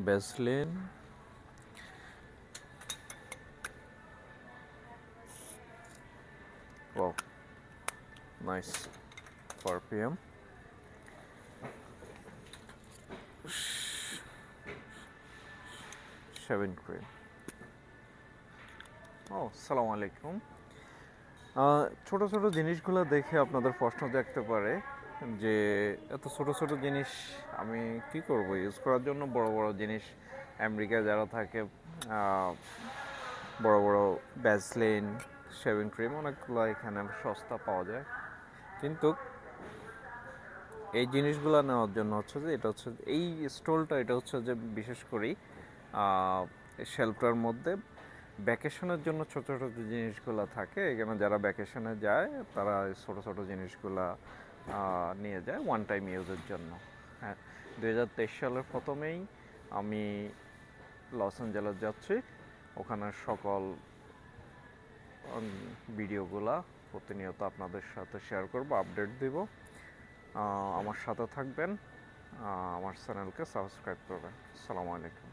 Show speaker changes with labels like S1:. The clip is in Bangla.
S1: Vaseline, wow, nice perfume, shaving cream. ও সালাম আলাইকুম। ছোট ছোট জিনিসগুলো দেখে আপনাদের প্রশ্ন জাগতে পারে যে এত ছোট ছোট জিনিস আমি কি করব ইউজ করার জন্য। বড় বড় জিনিস আমেরিকায় যারা থাকে, বড় বড় ভ্যাসলিন, শেভিং ক্রিম অনেকগুলো এখানে সস্তা পাওয়া যায়। কিন্তু এই জিনিসগুলো নেওয়ার জন্য হচ্ছে যে এটা হচ্ছে এই স্টলটা, এটা হচ্ছে যে বিশেষ করেই শেলফটার মধ্যে ভ্যাকেশনের জন্য ছোটো ছোটো যে জিনিসগুলো থাকে, এখানে যারা ভ্যাকেশনে যায় তারা ছোটো ছোটো জিনিসগুলা নিয়ে যায় ওয়ান টাইম ইউজের জন্য। হ্যাঁ, 2023 সালের প্রথমেই আমি লস অ্যাঞ্জেলেস যাচ্ছি। ওখানে সকল ভিডিওগুলা প্রতিনিয়ত আপনাদের সাথে শেয়ার করব, আপডেট দিব। আমার সাথে থাকবেন, আমার চ্যানেলকে সাবস্ক্রাইব করবেন। আসসালামু আলাইকুম।